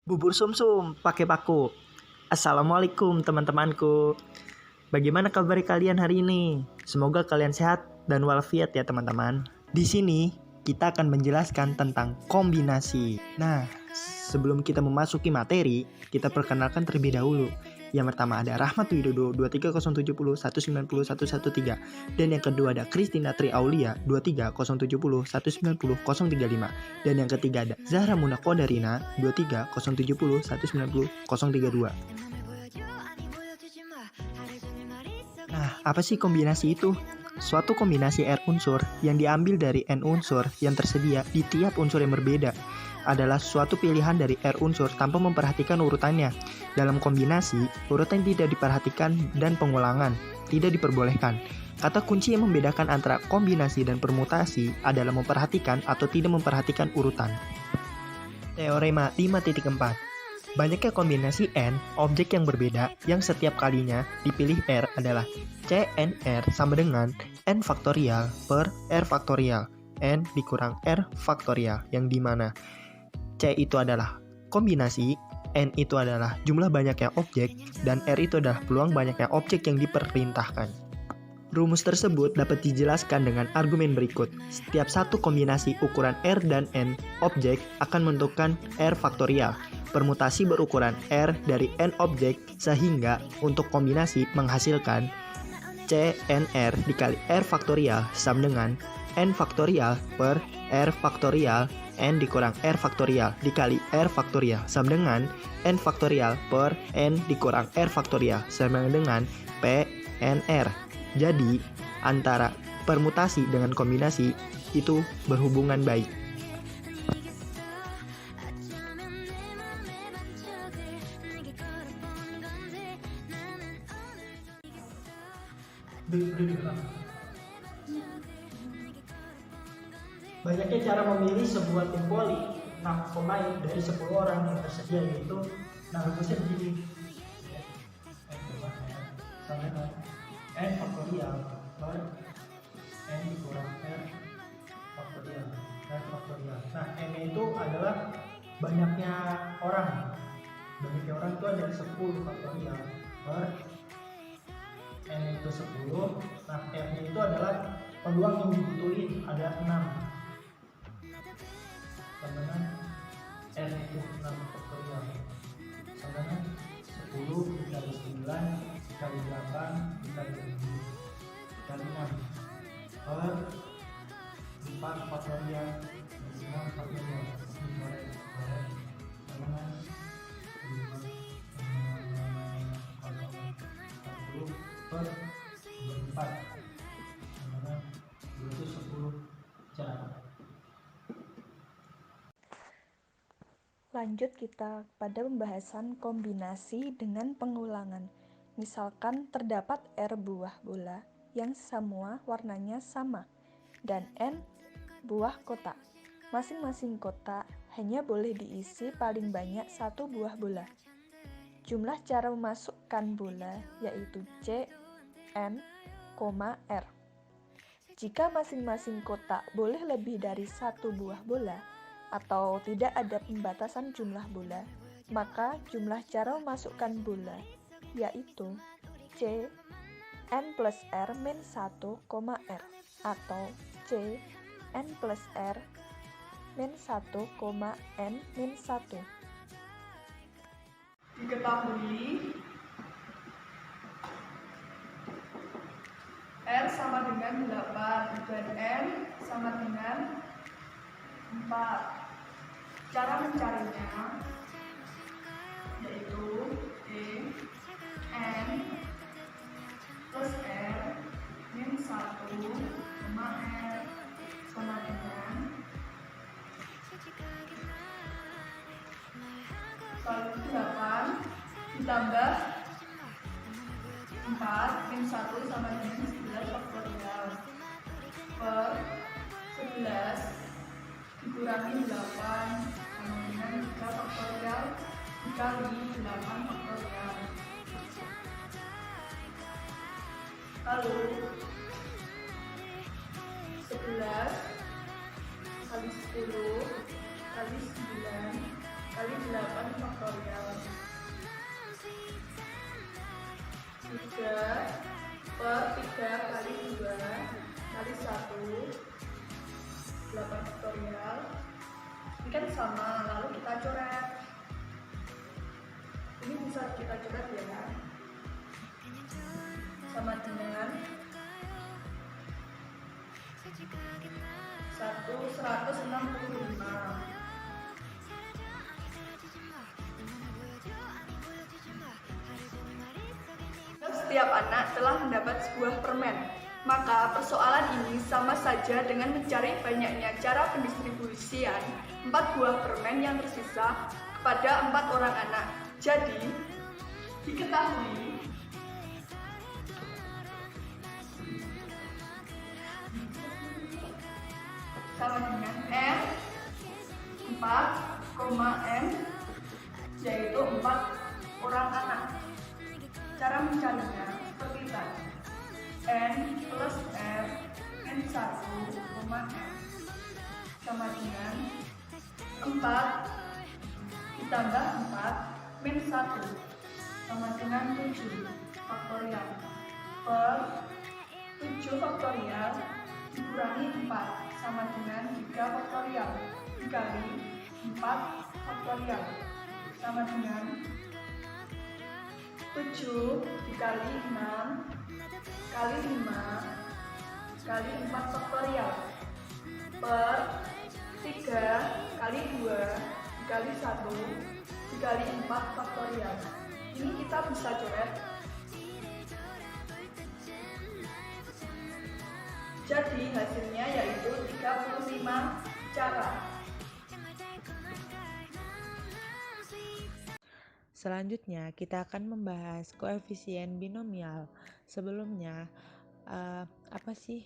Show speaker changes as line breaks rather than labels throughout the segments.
Bubur sumsum pakai paku. Assalamualaikum teman-temanku. Bagaimana kabar kalian hari ini? Semoga kalian sehat dan walafiat ya teman-teman. Di sini kita akan menjelaskan tentang kombinasi. Nah, sebelum kita memasuki materi, kita perkenalkan terlebih dahulu. Yang pertama ada Rahmat Widodo 23070 190 113 dan yang kedua ada Christina Tri Aulia 23070 190 035 dan yang ketiga ada Zahra Muna Kodarina 23070 190 032. Nah, apa sih kombinasi itu? Suatu kombinasi R unsur yang diambil dari N unsur yang tersedia di tiap unsur yang berbeda adalah suatu pilihan dari R unsur tanpa memperhatikan urutannya. Dalam kombinasi, urutan tidak diperhatikan dan pengulangan tidak diperbolehkan. Kata kunci yang membedakan antara kombinasi dan permutasi adalah memperhatikan atau tidak memperhatikan urutan. Teorema 5.4. Banyaknya kombinasi N, objek yang berbeda, yang setiap kalinya dipilih R adalah CNR sama dengan N faktorial per R faktorial, N dikurang R faktorial, yang dimana C itu adalah kombinasi, N itu adalah jumlah banyaknya objek, dan R itu adalah peluang banyaknya objek yang diperintahkan. Rumus tersebut dapat dijelaskan dengan argumen berikut. Setiap satu kombinasi ukuran R dan N objek akan menentukan R faktorial. Permutasi berukuran R dari N objek sehingga untuk kombinasi menghasilkan CNR dikali R faktorial sama dengan N faktorial per R faktorial N dikurang R faktorial dikali R faktorial sama dengan N faktorial per N dikurang R faktorial sama dengan PNR. Jadi, antara permutasi dengan kombinasi itu berhubungan baik. Banyaknya cara memilih sebuah tim voli. Nah, pemain dari 10 orang yang tersedia yaitu rumusnya begini. Sama dengan N faktorial per N dikurang R faktorial. Nah, N itu adalah banyaknya orang. Banyaknya orang itu ada 10 faktorial per N itu 10. Nah, R itu adalah peluang yang dibutuhin, ada 6. Sama dengan R itu 6 faktorial sama dengan 10 dikali 9 dikali 8 dikali 7 dikali 6 per 4 faktorial 5 faktorial sama dengan 10 per 24 sama dengan 210 cara.
Lanjut kita pada pembahasan kombinasi dengan pengulangan. Misalkan terdapat R buah bola yang semua warnanya sama dan N buah kotak. Masing-masing kotak hanya boleh diisi paling banyak satu buah bola. Jumlah cara memasukkan bola yaitu C, N, R. Jika masing-masing kotak boleh lebih dari satu buah bola, atau tidak ada pembatasan jumlah bola, maka jumlah cara memasukkan bola yaitu C N plus R min 1, R atau C N plus R min 1, N min 1.
Diketahui R sama dengan 8 dan N sama dengan 4. Cara mencarinya yaitu E N plus R min 1, R sama dengan kalau 8 ditambah 4 min 1 sama dengan 11 faktorial per 11 dikurangi 8 sama dengan 3 faktorial dikali 8 faktorial. Lalu 11 kali 10 kali 9 kali 8 faktorial 165. Setiap anak telah mendapat sebuah permen. Maka persoalan ini sama saja dengan mencari banyaknya cara pendistribusian 4 buah permen yang tersisa kepada 4 orang anak. Jadi, diketahui sama dengan N 4, M yaitu 4 orang anak. Cara mencarinya seperti tadi. N plus F N 1, M sama dengan 4 ditambah 4 min 1 sama dengan 7 faktorial per 7 faktorial dikurangi 4 sama dengan 3 faktorial dikali 4 faktorial sama dengan 7 dikali 6 kali 5 kali 4 faktorial per 3 kali 2 dikali 1 dikali 4 faktorial. Ini kita bisa coret. Jadi hasilnya yaitu 35 cara.
Selanjutnya kita akan membahas koefisien binomial. Sebelumnya, apa sih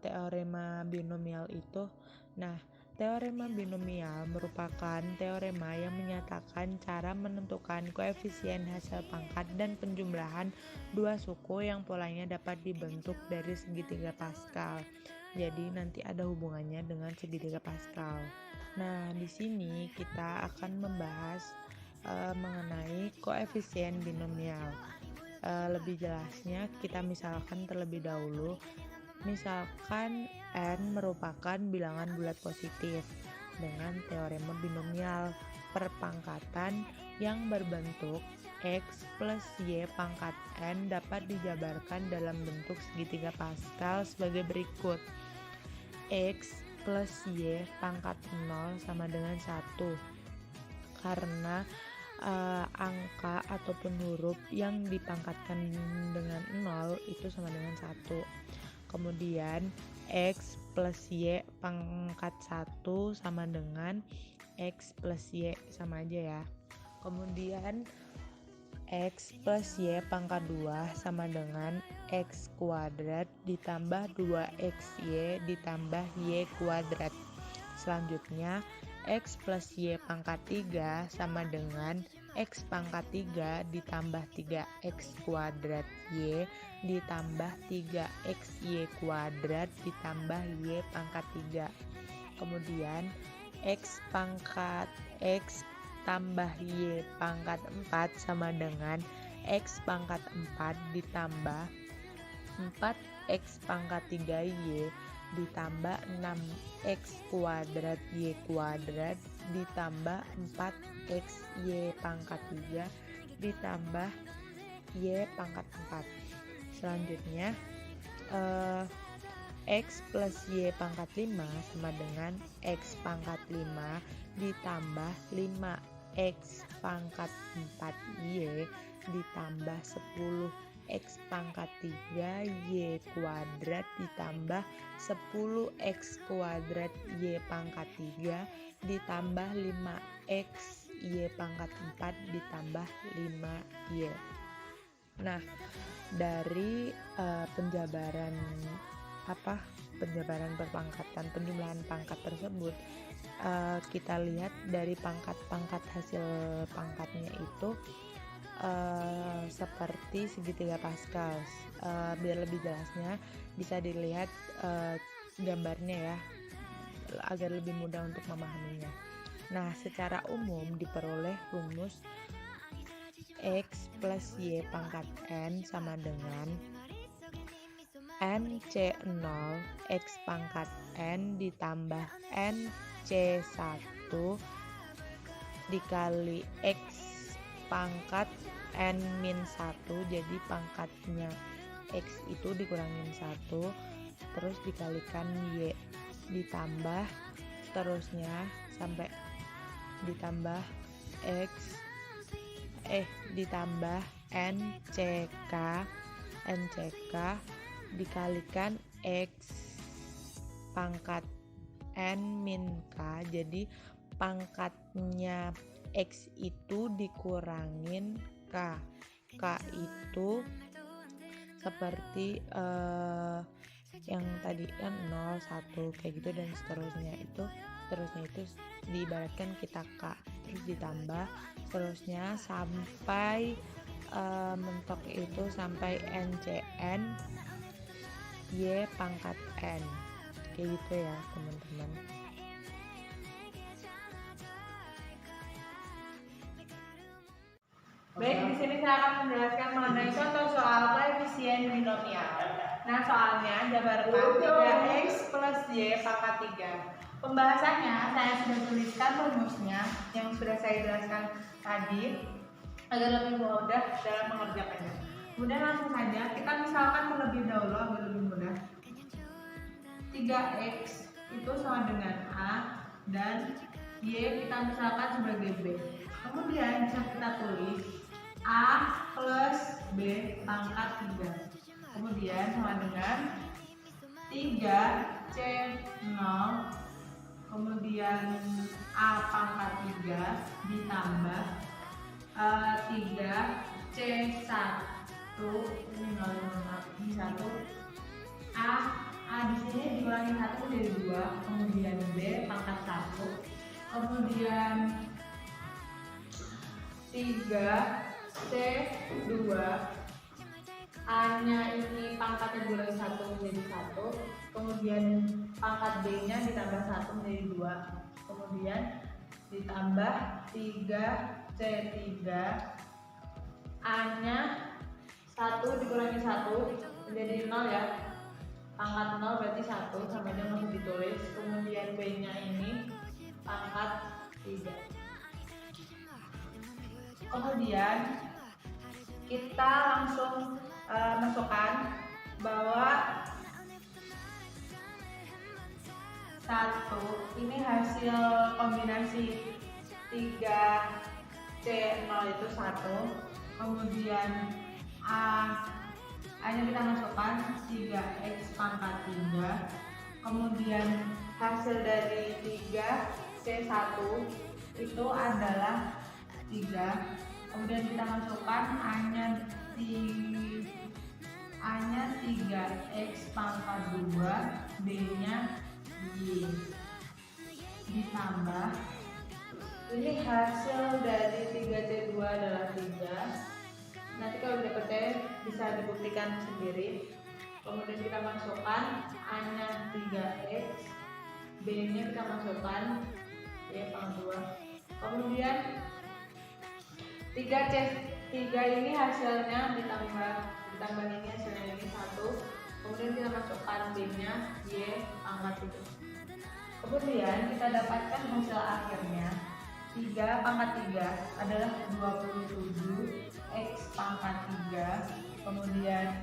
teorema binomial itu? Nah, teorema binomial merupakan teorema yang menyatakan cara menentukan koefisien hasil pangkat dan penjumlahan dua suku yang polanya dapat dibentuk dari segitiga Pascal. Jadi nanti ada hubungannya dengan segitiga Pascal. Nah, di sini kita akan membahas mengenai koefisien binomial. Lebih jelasnya kita misalkan terlebih dahulu. Misalkan N merupakan bilangan bulat positif dengan teorema binomial perpangkatan yang berbentuk X plus Y pangkat N dapat dijabarkan dalam bentuk segitiga Pascal sebagai berikut. X plus Y pangkat 0 sama dengan 1 karena angka ataupun huruf yang dipangkatkan dengan 0 itu sama dengan 1. Kemudian X plus Y pangkat 1 sama dengan X plus Y, sama aja ya. Kemudian X plus Y pangkat 2 sama dengan X kuadrat ditambah 2XY ditambah Y kuadrat. Selanjutnya X plus Y pangkat 3 sama dengan X pangkat 3 ditambah 3X kuadrat Y ditambah 3XY kuadrat ditambah Y pangkat 3. Kemudian X pangkat X tambah Y pangkat 4 sama dengan X pangkat 4 ditambah 4X pangkat 3Y ditambah 6X kuadrat Y kuadrat ditambah 4XY pangkat 3 ditambah Y pangkat 4. Selanjutnya X plus Y pangkat 5 sama dengan X pangkat 5 ditambah 5X pangkat 4Y ditambah 10 X pangkat 3 Y kuadrat ditambah 10X kuadrat Y pangkat 3 ditambah 5X Y pangkat 4 ditambah 5Y. Nah, dari penjabaran perpangkatan penjumlahan pangkat tersebut, kita lihat dari pangkat-pangkat hasil pangkatnya itu seperti segitiga Pascal. Biar lebih jelasnya bisa dilihat gambarnya ya, agar lebih mudah untuk memahaminya. Nah, secara umum diperoleh rumus X plus Y pangkat N sama dengan NC0 X pangkat N ditambah NC1 dikali X pangkat N-1, jadi pangkatnya X itu dikurangin 1 terus dikalikan Y ditambah seterusnya sampai ditambah ditambah NCK dikalikan X pangkat N min K. Jadi pangkatnya X itu dikurangin K. K itu seperti yang tadi kan 0, 1 kayak gitu dan seterusnya itu diibaratkan kita K, terus ditambah seterusnya sampai mentok itu sampai NCN Y pangkat N kayak gitu ya teman-teman.
Baik, di sini saya akan menjelaskan mengenai contoh soal koefisien binomial. Nah, soalnya jabarkan 3x plus y pangkat 3. Pembahasannya saya sudah tuliskan rumusnya yang sudah saya jelaskan tadi agar lebih mudah dalam mengerjakannya. Kemudian langsung saja kita misalkan terlebih dahulu agar lebih mudah. 3x itu sama dengan A dan y kita misalkan sebagai B. Kemudian bisa kita tulis A plus B pangkat 3. Kemudian sama dengan 3C0 kemudian A pangkat 3 ditambah 3C1 ini 1 A di sini dikurangi 1 menjadi 2, kemudian B pangkat 1, kemudian 3C2 A-nya ini pangkatnya dikurangi 1 menjadi 1, kemudian pangkat B-nya ditambah 1 menjadi 2, kemudian ditambah 3C3 A-nya 1 dikurangi 1 menjadi 0 ya, pangkat 0 berarti 1 sama aja masih ditulis, kemudian B-nya ini pangkat 3. Kemudian kita langsung masukkan bahwa 1 ini hasil kombinasi 3C0 itu 1, kemudian A-nya kita masukkan 3x pangkat 3, kemudian hasil dari 3C1 itu adalah 3, kemudian kita masukkan A-nya 3x pangkat 2, B-nya Y ditambah ini hasil dari 3C2 adalah 3. Nanti kalau dapetnya bisa dibuktikan sendiri. Kemudian kita masukkan A-nya 3x, B-nya kita masukkan Y pangkat 2. Kemudian 3C3 ini hasilnya ditambah ini hasilnya ini 1, kemudian kita masukkan B-nya Y pangkat 3. Kemudian kita dapatkan hasil akhirnya 3 pangkat 3 adalah 27x pangkat 3, kemudian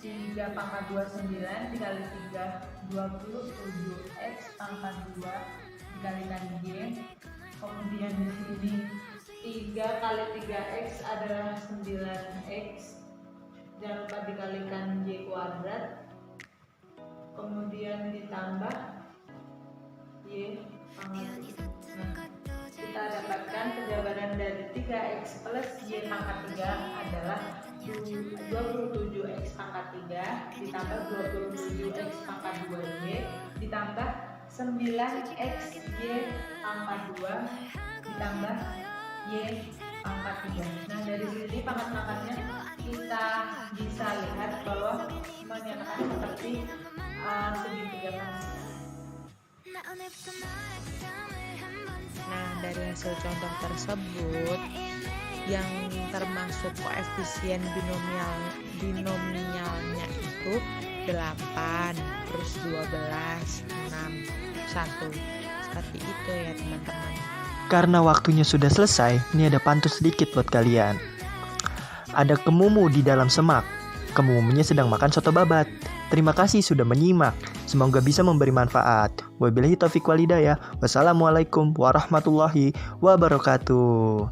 3 pangkat 2 9 dikali 3 27x pangkat 2 dikalikan Y, kemudian di sini 3 kali 3x adalah 9x, jangan lupa dikalikan Y kuadrat, kemudian ditambah Y pangkat 3. Nah, kita dapatkan penjabaran dari 3x plus Y pangkat 3 adalah 27x pangkat 3 ditambah 27x pangkat 2Y ditambah 9x Y pangkat 2 ditambah Y pangkat 3. Nah, dari sini pangkat-pangkatnya kita bisa lihat bahwa menyatakan seperti segitiga pas.
Nah, dari hasil contoh tersebut yang termasuk koefisien binomialnya itu 8, terus 12, 6, 1. Seperti itu ya teman-teman.
Karena waktunya sudah selesai, ini ada pantun sedikit buat kalian. Ada kemumu di dalam semak. Kemumunya sedang makan soto babat. Terima kasih sudah menyimak. Semoga bisa memberi manfaat. Wabillahi taufiq wal hidayah. Wassalamualaikum warahmatullahi wabarakatuh.